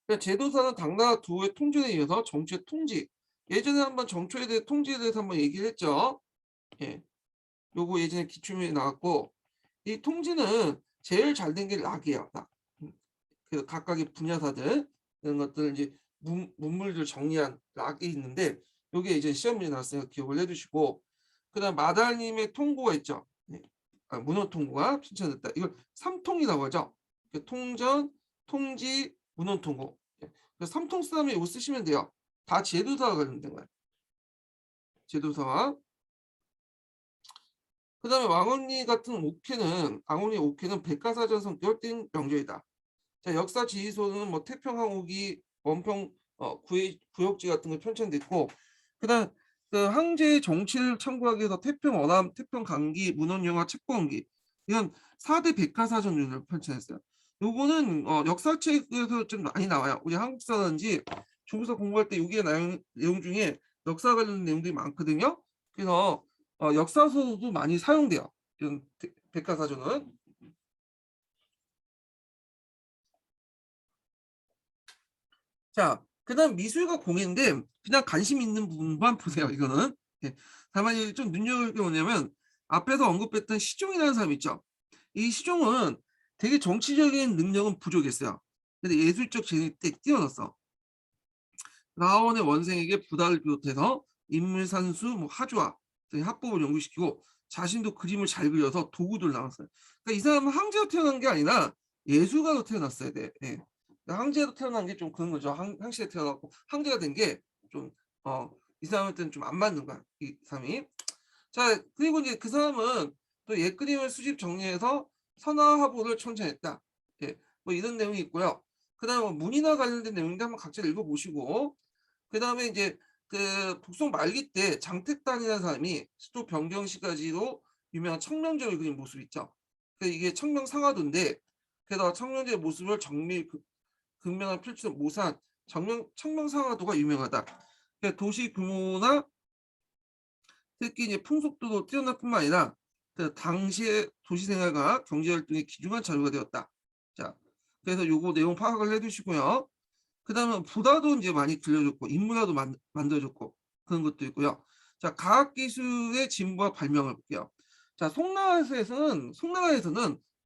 그러니까 제도사는 당나라 두의 통전에 이어서 정치의 통지. 예전에 한번 정초에 대해 통지에 대해서 한번 얘기를 했죠. 예. 요거 예전에 기출문제 나왔고, 이 통지는 제일 잘 된 게 락이에요. 락. 그래서 각각의 분야사들 이런 것들을 이제 문물들 정리한 락이 있는데, 요게 이제 시험 문제 나왔으니까 기억을 해두시고, 그다음 마달님의 통고가 있죠. 네. 문헌 통고가 편찬됐다. 이걸 삼통이라고 하죠. 통전, 통지, 문헌 통고. 예. 그래서 삼통 쓰다음에 이거 쓰시면 돼요. 다 제도사와 관련된 거예요. 제도사와. 그 다음에 왕언니 같은 왕언니 옥회는 백과사전 성격을 띈 명조이다. 자, 역사 지휘소는 뭐 태평항옥이 원평 구역지 같은 거 편찬됐고, 그다음 그 황제의 정치를 참고하기 위해서 태평 어람, 태평 강기, 문헌영화, 책보원기 이런 4대 백과사전을 펼쳐냈어요. 요거는 역사책에서 좀 많이 나와요. 우리 한국사라든지 중국사 공부할 때 여기에 내용 중에 역사 관련 내용들이 많거든요. 그래서 역사서도 많이 사용돼요. 이런 백과사전은. 자, 그다음 미술과 공예인데 그냥 관심 있는 부분만 보세요. 이거는. 예. 다만 이제 좀 눈여겨볼 게 뭐냐면 앞에서 언급했던 시종이라는 사람 있죠. 이 시종은 되게 정치적인 능력은 부족했어요. 근데 예술적 재능이 되 뛰어났어. 라원의 원생에게 부다를 비롯해서 인물 산수, 뭐 화조화 등의 합법을 연구시키고 자신도 그림을 잘 그려서 도구들 나왔어요. 그러니까 이 사람은 황제로 태어난 게 아니라 예술가로 태어났어야 돼. 예. 그러니까 황제로 태어난 게 좀 그런 거죠. 황실에 태어났고 황제가 된 게 좀 이 사람한테는 좀 안 맞는 거야. 이 사람이. 자, 그리고 이제 그 사람은 또 옛그림을 수집 정리해서 선화화보를 천찬했다. 예, 뭐 이런 내용이 있고요. 그다음에 문이나 관련된 내용인데 한번 각자 읽어보시고 그다음에 이제 그 북송 말기 때 장택단이라는 사람이 수도 변경 시까지로 유명한 청명제를 그린 모습 있죠. 이게 청명상화도인데 그래서 청명제의 모습을 정밀 극명한 필주로 모사한 청명상화도가 유명하다. 도시 규모나 특히 이제 풍속도도 뛰어날 뿐만 아니라 그 당시의 도시 생활과 경제 활동의 귀중한 자료가 되었다. 자, 그래서 요거 내용 파악을 해두시고요. 그다음에 부다도 이제 많이 들려줬고 인문화도 만들어졌고 그런 것도 있고요. 자, 과학기술의 진보와 발명을 볼게요. 자, 송나라에서는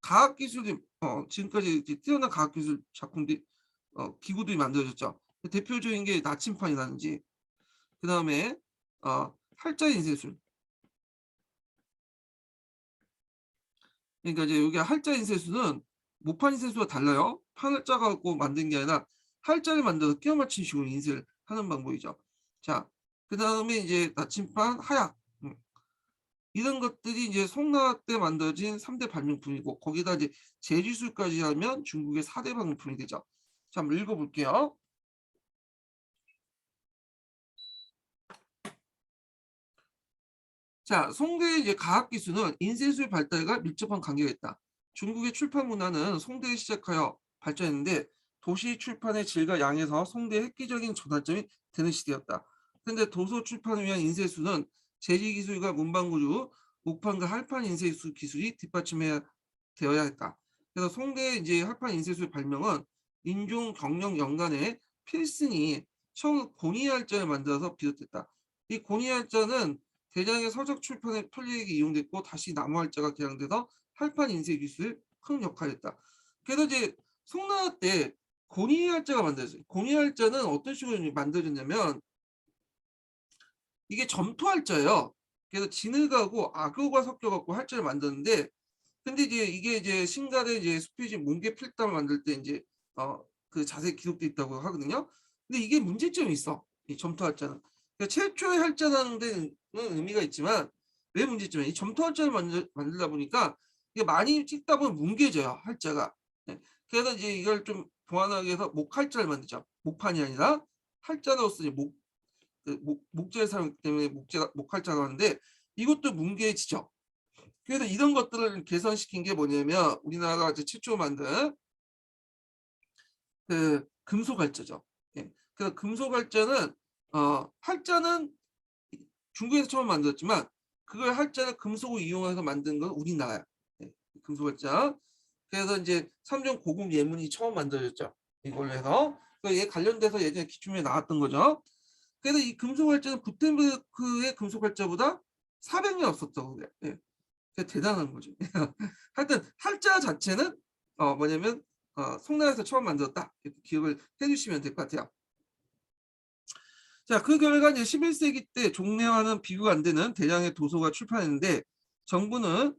과학기술이 지금까지 이제 뛰어난 과학기술 작품들이 기구들이 만들어졌죠. 대표적인 게 나침판이라든지 그다음에 팔자 인쇄술. 그러니까 이제 여기 할자 인쇄술은 목판 인쇄술과 달라요. 판을 짜갖고 만든 게 아니라 할자를 만들어서 끼워 맞춘 식으로 인쇄를 하는 방법이죠. 자, 그 다음에 이제 나침반, 하약 이런 것들이 이제 송나라 때 만들어진 3대 발명품이고 거기다 이제 제주술까지 하면 중국의 4대 발명품이 되죠. 자, 한번 읽어볼게요. 자, 송대의 이제 과학기술은 인쇄술 발달과 밀접한 관계가 있다. 중국의 출판 문화는 송대에 시작하여 발전했는데 도시 출판의 질과 양에서 송대의 획기적인 전환점이 되는 시대였다. 그런데 도서 출판을 위한 인쇄술은 제지기술과 문방구주, 목판과 할판 인쇄술 기술이 뒷받침해야 되어야 했다. 그래서 송대의 이제 할판 인쇄술 발명은 인종 경영 연간에 필승이 처음 공의할자를 만들어서 비롯됐다. 이 공의할자는 대량의 서적 출판의 편리하게 이용됐고 다시 나무할자가 개량돼서 할판 인쇄 기술에 큰 역할을 했다. 그래서 이제 송나라 때 공의할자가 만들어졌어요. 공의할자는 어떤 식으로 만들어졌냐면 이게 점토할자예요. 그래서 진흙하고 악효가 섞여갖고 할자를 만드는데 근데 이제 이게 이제 신갈의 이제 수필지 몽개 필담을 만들 때 이제 그 자세히 기록돼 있다고 하거든요. 근데 이게 문제점이 있어. 이 점토 할자는. 그러니까 최초의 할자라는 데는 의미가 있지만 왜 문제점이 이 점토 할자를 만들다 보니까 이게 많이 찍다 보면 뭉개져요. 할자가. 네. 그래서 이제 이걸 좀 보완하기 위해서 목할자를 만들죠. 목판이 아니라 할자로서 이제 목재를 사용 때문에 목할자가 하는데 이것도 뭉개지죠. 그래서 이런 것들을 개선시킨 게 뭐냐면 우리나라가 이제 최초 만든 그 금속활자죠. 예. 그 금속활자는 활자는 중국에서 처음 만들었지만 그걸 활자를 금속을 이용해서 만든 건 우리나라야. 예. 금속활자. 그래서 이제 3종 고급 예문이 처음 만들어졌죠. 이걸로 해서 얘 관련돼서 예전에 기출문에 나왔던 거죠. 그래서 이 금속활자는 구텐베르크의 금속활자보다 400년 없었다고 그래. 예. 대단한 거죠. 하여튼 할자 자체는 뭐냐면 송나라에서 처음 만들었다. 이렇게 기억을 해주시면 될 것 같아요. 자, 그 결과 이제 11세기 때 종래와는 비교가 안 되는 대량의 도서가 출판했는데 정부는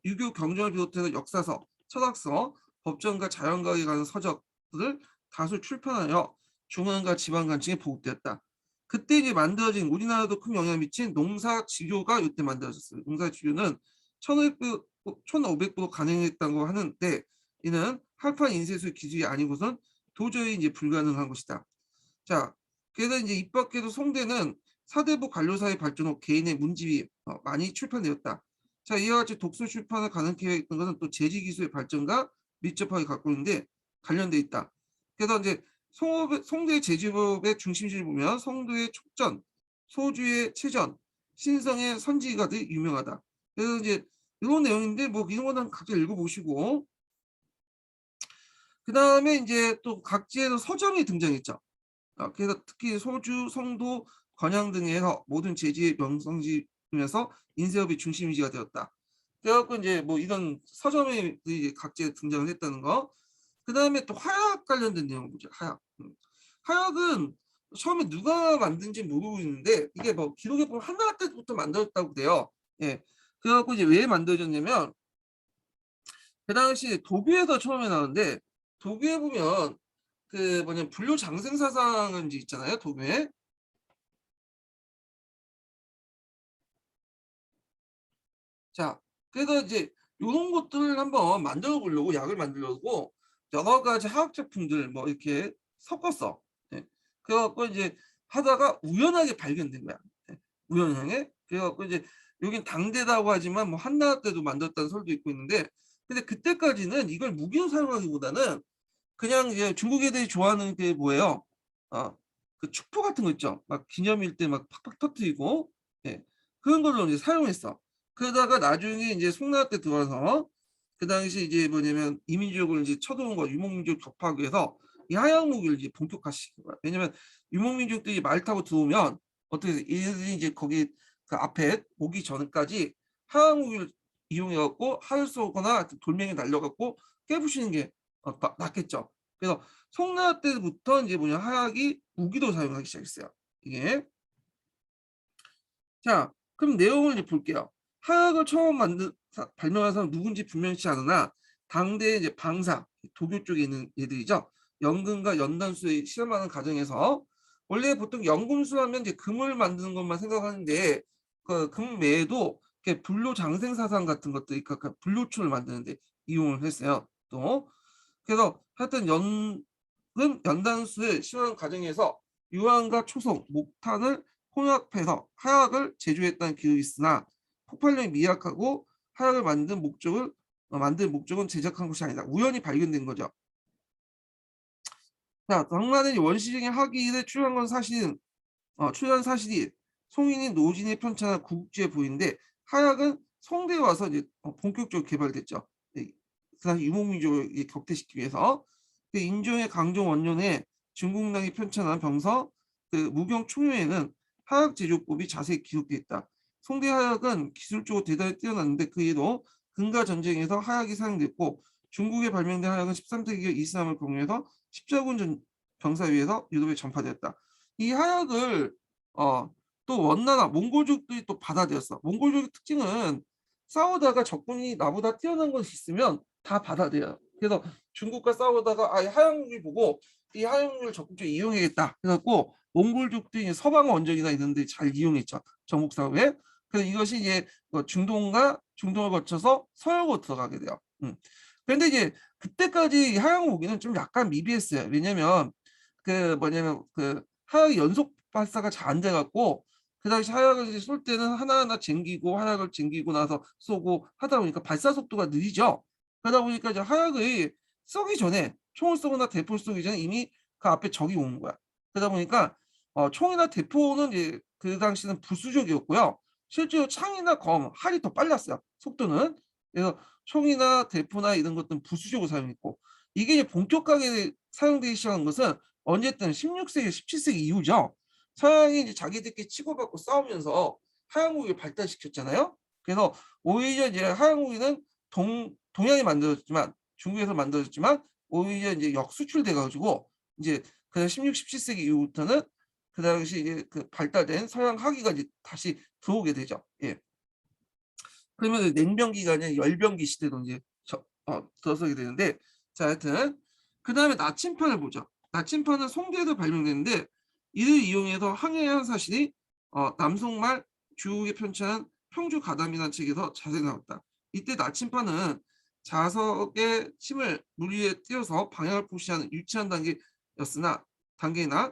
유교 경전을 비롯해서 역사서, 철학서, 법전과 자연과학에 관한 서적들을 다수 출판하여 중앙과 지방간청에 보급되었다. 그때 이제 만들어진 우리나라도 큰 영향을 미친 농사지교가 이때 만들어졌어요. 농사지교는 1500부로 간행했다고 하는데 이는 할판 인쇄술 기술이 아니고선 도저히 이제 불가능한 것이다. 자, 그래서 이제 이 밖에도 송대는 사대부 관료사의 발전 후 개인의 문집이 많이 출판되었다. 자, 이와 같이 독서 출판을 가능케 했던 것은 또 제지 기술의 발전과 밀접하게 갖고 있는데 관련돼 있다. 그래서 이제 송대 제지법의 중심지를 보면 송도의 촉전, 소주의 체전, 신성의 선지가들이 유명하다. 그래서 이제 이런 내용인데 뭐 이런 거는 각자 읽어보시고, 그 다음에 이제 또 각지에서 서점이 등장했죠. 그래서 특히 소주, 성도, 건양 등에서 모든 제지의 명성지면서 인쇄업의 중심지가 되었다. 그래갖고 이제 뭐 이런 서점이 이제 각지에 등장을 했다는 거. 그 다음에 또 화약 관련된 내용을 보죠. 화약. 화약은 처음에 누가 만든지 모르고 있는데 이게 뭐 기록에 보면 한나라 때부터 만들었다고 돼요. 예. 그래갖고 이제 왜 만들어졌냐면 그 당시 도교에서 처음에 나오는데 도교에 보면 그 뭐냐 불교 장생 사상은 이제 있잖아요. 도교에. 자, 그래서 이제 이런 것들을 한번 만들어 보려고 약을 만들려고 여러 가지 화학 제품들 뭐 이렇게 섞었어. 예. 그래갖고 이제 하다가 우연하게 발견된 거야. 예. 우연하게. 그래갖고 이제 여긴 당대라고 하지만 뭐 한나라 때도 만들었다는 설도 있고 있는데, 근데 그때까지는 이걸 무기로 사용하기보다는 그냥 이제 중국 애들이 좋아하는 게 뭐예요? 그 축포 같은 거 있죠. 막 기념일 때 막 팍팍 터트리고, 예. 그런 걸로 이제 사용했어. 그러다가 나중에 이제 송나라 때 들어와서 그 당시 이제 뭐냐면 이민족을 이제 쳐들어온 거 유목민족 격파하기 위해서 이 하양 무기를 이제 본격화시킨 거야. 왜냐면 유목민족들이 말 타고 들어오면 어떻게 해서 얘들이 이제 거기 그 앞에 오기 전까지 하양 무기를 이용해 갖고 하를 쏘거나 돌멩이 날려갖고 깨부시는 게 낫겠죠. 그래서 송나라 때부터 이제 뭐냐 하약이 무기로 사용하기 시작했어요. 이게. 자, 그럼 내용을 이제 볼게요. 하약을 처음 발명한 사람 누군지 분명치 않으나 당대 이제 방사 도교 쪽에 있는 애들이죠. 연금과 연단수의 실험하는 과정에서 원래 보통 연금수 하면 이제 금을 만드는 것만 생각하는데 그 금 외에도 불로 장생 사상 같은 것들이 그러니까 불로초를 만드는데 이용을 했어요. 또 그래서 하여튼 연단수의 실험 과정에서 유황과 초성, 목탄을 혼합해서 하약을 제조했다는 기록이 있으나 폭발력이 미약하고 하약을 만든 목적은 제작한 것이 아니다. 우연히 발견된 거죠. 자, 당나라는 원시적인 학위를 출연한 건 출연 사실이 송인이 노진의 편찬한 구국지에 보이는데 하약은 송대에 와서 이제 본격적으로 개발됐죠. 네, 그 당시 유목민족을 격퇴시키기 위해서 그 인종의 강종 원년에 중국랑이 편찬한 병서 그 무경 총요에는 하약 제조법이 자세히 기록되어 있다. 송대 하약은 기술적으로 대단히 뛰어났는데 그 이후로 금가 전쟁에서 하약이 사용됐고 중국에 발명된 하약은 13세기 이슬람을 공유해서 십자군 병사위에서 유럽에 전파되었다. 이 하약을 또 원나라 몽골족들이 또 받아들였어. 몽골족의 특징은 싸우다가 적군이 나보다 뛰어난 것이 있으면 다 받아들여요. 그래서 중국과 싸우다가 하양무기 보고 이 하양무기를 적극적으로 이용해야겠다. 그래갖고 몽골족들이 서방 원정이나 이런 데 잘 이용했죠. 정복 사업에. 그래서 이것이 이제 중동을 거쳐서 서역으로 들어가게 돼요. 그런데 이제 그때까지 하양무기는 좀 약간 미비했어요. 왜냐면 그 뭐냐면 그 하약 연속 발사가 잘 안 돼갖고 그 당시 하약을 쏠 때는 하나하나 쟁기고 하약을 쟁기고 나서 쏘고 하다 보니까 발사 속도가 느리죠. 그러다 보니까 이제 하약이 쏘기 전에 총을 쏘거나 대포를 쏘기 전에 이미 그 앞에 적이 오는 거야. 그러다 보니까 총이나 대포는 이제 그 당시는 부수적이었고요. 실제로 창이나 검, 활이 더 빨랐어요. 속도는. 그래서 총이나 대포나 이런 것들은 부수적으로 사용했고 이게 이제 본격화하게 사용되기 시작한 것은 언제든 16세기, 17세기 이후죠. 서양이 이제 자기들끼리 치고받고 싸우면서 하양무기를 발달시켰잖아요. 그래서 오히려 이제 하양무기는 동양이 만들어졌지만 중국에서 만들어졌지만 오히려 이제 역수출돼 가지고 이제 그 16, 17세기 이후부터는 그 당시 이제 그 발달된 서양 학위가 이제 다시 들어오게 되죠. 예. 그러면 냉병기가 아니라 열병기 시대로 이제 들어서게 되는데, 자, 하여튼 그 다음에 나침판을 보죠. 나침판은 송대에서 발명됐는데 이를 이용해서 항해한 사실이 남송말 주욱에 편찬한 평주 가담이라는 책에서 자세히 나왔다. 이때 나침판은 자석의 침을 물 위에 띄어서 방향을 표시하는 유치한 단계였으나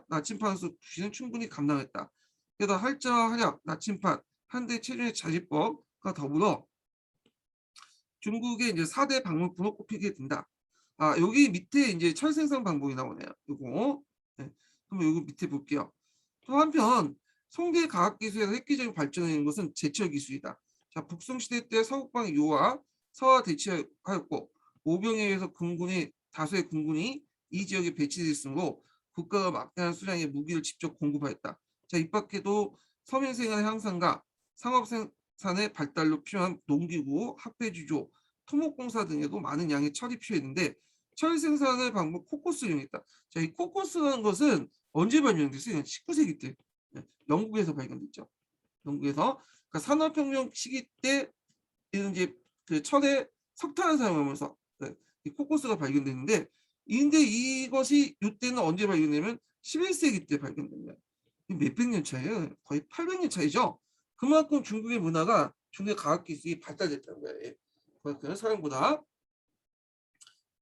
나침판에서 귀신은 충분히 감당했다. 게다가 할자 활약, 나침판, 한대 체류의 자지법과 더불어 중국의 이제 4대 방문품으로 꼽히게 된다. 여기 밑에 이제 철생산 방법이 나오네요. 요거. 네. 그럼 요거 밑에 볼게요. 또 한편 송대 과학기술에서 획기적인 발전을 이룬 것은 제철 기술이다. 자, 북송시대 때 서북방 요와 서와 대치하였고 오병에 의해서 다수의 군군이 이 지역에 배치되었으므로 국가가 막대한 수량의 무기를 직접 공급하였다. 자, 이 밖에도 서민생활의 향상과 상업생산의 발달로 필요한 농기구, 학배주조, 토목공사 등에도 많은 양의 철이 필요했는데 철 생산의 방법 코코스를 이용했다. 자, 이 코코스라는 것은 언제 발견됐어요? 19세기 때 영국에서 발견됐죠. 영국에서 그러니까 산업혁명 시기 때 이제 그 철에 석탄을 사용하면서 이 코코스가 발견됐는데 근데 이것이 이때는 언제 발견되면 11세기 때 발견됩니다. 몇백 년 차이에요. 거의 800년 차이죠. 그만큼 중국의 문화가 중국의 과학기술이 발달됐다는 거예요. 그만큼 서양보다.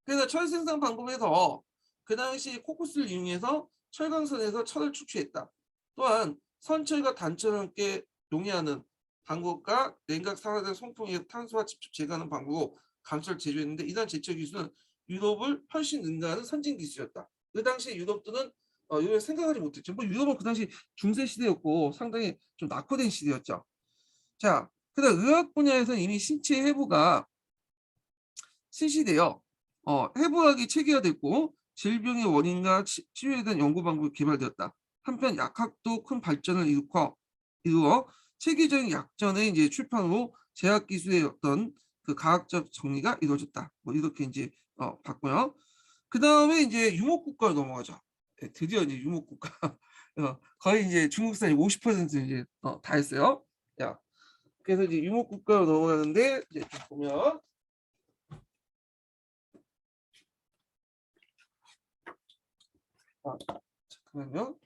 그래서 철 생산 방법에서 그 당시 코코스를 이용해서 철강선에서 철을 추출했다. 또한 선철과 단철을 함께 용이하는 방법과 냉각 산화된 송풍에서 탄소와 직접 제거하는 방법으로 강철을 제조했는데 이러한 제철 기술은 유럽을 훨씬 능가하는 선진 기술이었다. 그 당시에 유럽들은 이걸 생각하지 못했죠. 뭐 유럽은 그 당시 중세 시대였고 상당히 좀 낙후된 시대였죠. 자, 그다음 의학 분야에서는 이미 신체 해부가 실시되어 해부학이 체계화됐고 질병의 원인과 치료에 대한 연구 방법이 개발되었다. 한편 약학도 큰 발전을 이루어 체계적인 약전의 이제 출판으로 제약 기술의 어떤 그 과학적 정리가 이루어졌다. 뭐 이렇게 이제 봤고요. 그 다음에 이제 유목국가로 넘어가죠. 네, 드디어 이제 유목국가 거의 이제 중국산이 50% 이제 다 했어요. 야, 그래서 이제 유목국가로 넘어가는데 이제 좀 보면 잠깐만요.